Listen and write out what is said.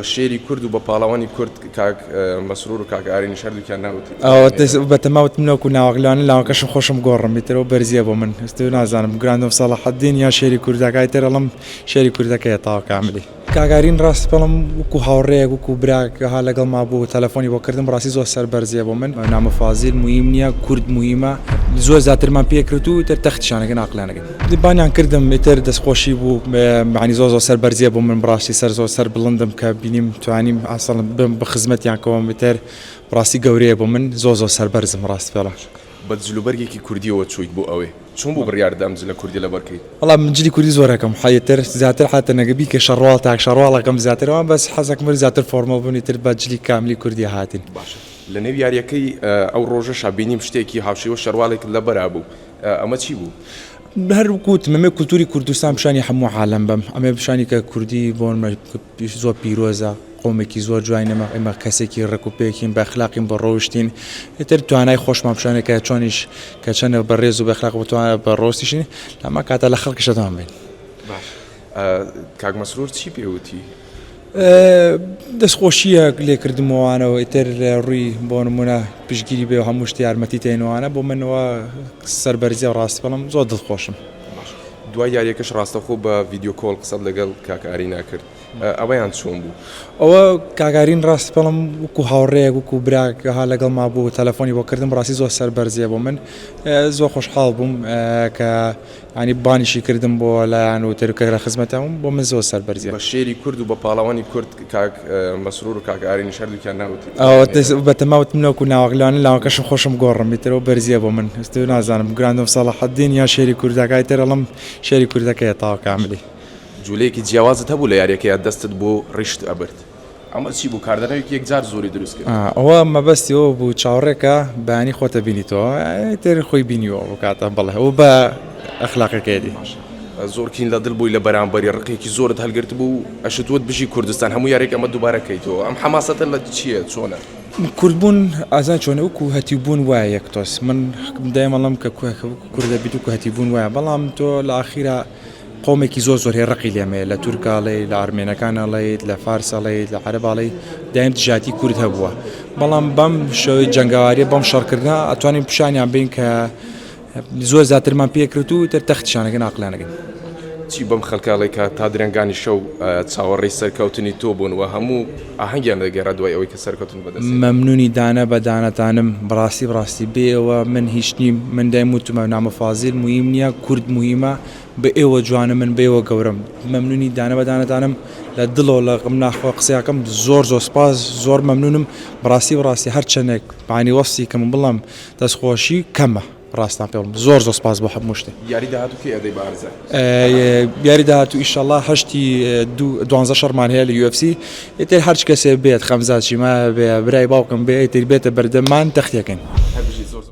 الشعری کورد و بە پاڵەوانی کورد کاک مەسرور و کاک ئارین شەردووکیان ناوتی بەتەماوت منەوە و ناوەگلانە لاوەکەشم خۆشم گۆڕم میترەوە بەرزیە بۆ من هەست نازانم گراندۆف ساڵەحەدین یا شێری کوردەکەی تر ئەڵم شێری کوردەکەیە تاوا کاملی کاگارین ڕاست بەڵم وەکو هاوڕێک وەکو براکها لەگەڵ ما بوو تەلەفۆنی بۆ کردم ڕاستی زۆر سەر بەرزیە بۆ من نامەفازیل موهیم نییە کورد موهیمە زۆر زیاترمان پێکرد و تر تەختیشانەکە ناقلانەکەن دیبانیان کردم ئیتر دەستخۆشی بوو معنی زۆر سەر بەرزیە بۆ من بڕاستی سەر زۆر سەر بڵندم کە بینیم توانیم ئاسڵ بم بە خزمەتیان کەوم ئیتر ڕاستی گەورەیە بۆ من زۆر سەر بەرزم ڕاست پێڵە بە جلوبەرگێکی کوردیەوە چوویت بۆ ئەوێ چۆن بۆ بڕیاردام لە کوردی لە بەرکەیت وەڵام من جلی کوردی زۆرەکەم حەیەتر زیاتر حتى نەگەبی کە شەڕواڵ تاک شەڕواڵەکەم زیاترەوە بەس حەزەکەم وەرە زیاتر فۆرمەڵ بوونی تر بە جلی کاملی کوردی هاتین باشە لە نێو یاریەکەی ئەو ڕۆژەش بینیم شتێکی هاوشێوە شەروالێک لە بەرا بوو ئەمە چی بوو؟ هەر وکوت مەمێ کولتوری کوردستان پیشانی هەموو عالەم بم ئەمێ پیشانی کە کوردی بۆن زۆر پیرۆزە قومێکی زۆر جوانەمە ئێمە کەسێکی ڕێکوپێکین بە ئەخلاقین بە ڕۆشتین ئیتر توانای خۆشمان پیشانێکە چۆنیش کە چەندە بەڕێز و بە ئەخلاق بتوانە بە ڕۆستیشین لەمە کاتە لە خەڵکیشە دەوام بین باش کاک مەسرور چی پێوتی؟ دەستخۆشیە لێکردمەوەوانەوە ئیتر ڕووی بۆ نمونە پشگیری بێ و هەموو شتی یارمەتی تێنەوەوانە بۆ منەوە سەربەرزی و ڕاستی بەڵام زۆر دڵخۆشم دوای یاریەکەش ڕاستەخۆ بە ڤیدیۆ کۆڵ قسەت لەگەڵ کاک ئارینا کرد ئەوەیان چۆن بوو؟ ئەوە کاگارین ڕاست بەڵم وەکو هاوڕێک وەکو براکها لەگەڵ ما بوو تەلەفۆنی بۆ کردم ڕاستی زۆر سەر بەرزیە بۆ من زۆر خۆشحاڵ بووم کە ینی بانیشی کردم بۆ لایەن و ترکە لە خزمەتەوە بۆ من زۆر سەر بەرزیە بە شێری کورد و بە پاڵەوانی کورد کاک مەسرور و کاک ئارین شەردووکیان ناوتی بەتەماوت منەوە و ناوەگلانە لاوەکەشم خۆشم گۆڕم میترەوە بەرزیە بۆ من هەست نازانم گراندۆف ساڵەحەدین یا شێری کوردەکەی تر ئەڵم شێری کوردەکەیە تاوا کاملی جولەیەکی جیاوازت هەبوو لە یاریەکەیە دەستت بۆ ڕیشت ئەبرد ئەمە چی بوو کاردانەوەیەکی یەکجار زۆری دروست کرد ئەوە مەبەستیەوە بوو چاوەڕێکە بەیانی خۆتە بینیتەوە تر خۆی بینیوە بۆ کاتە بەڵێ ئەوە بە ئەخلاقەکەیەتی زۆرکین لە دڵ بووی لە بەرامبەری ڕقێکی زۆرت هەلگرت بوو ئەشتوت بژی کوردستان هەموو یارێک ئەمە دووبارەکەیتەوە ئەم حەماسەتە لە چییە چۆنە؟ کوردبوون ئازان چۆنە وەکو هەتیبوون وایە یەک تۆس من دایمەڵم کە کوردە بیت وکو هەتیبوون وایە بەڵام تۆ لە ئاخیرا قومێکی زۆر هەیە ڕقی لێمەیە لە تورکاڵی لە ئارمێنەکانەڵیت لە فارسەڵیت لە عەرەباڵی دایم دژاتی کورد هەبووە بەڵام بەم شەوەی جەنگاواریە بەم شەڕکردنا ئەتوانین پیشانیان بین کە زۆر زیاترمان پێکرد و تر تەختیشانەکە ناقلانەکەن چی بەم خەڵکاڵی کە تا درەنگانی شەو چاوەڕێی سەرکەوتنی تۆ بوون و هەموو ئاهەنگیان دەگەڕا دوای ئەوەی کە سەرکەوتن بەدەست مەمنونی دانە بە دانەتانم بڕاستی بێەوە من هیچ نیم من دایم وتمە نامەفازیل موهیم نییە کورد موهیمە بە ئێوە جوانە من بە ئێوە گەورم مەمنونی دانە بە دانەتانم لە دڵەوە لە غم ناخۆ قسەیەکەم زۆر سپاس زۆر مەمنونم بڕاستی هەر چەندێک پانی وەستی کەم بڵم دەستخۆشی کەمە ڕاستان پێڵم زۆر سپاس بۆ هەموو شتێ یاری داهاتوو کێ ئەدەی بارزە یاری داهاتوو ئیشەڵڵا هەشتی 12 شەڕمان هەیە لە UFC ئیتر هەرچ کەسێ بێت خەمزات چیما بێ برای باوکم بێ ئیتر بێتە بەردەمان تەختیەکەین هەر بژی زۆر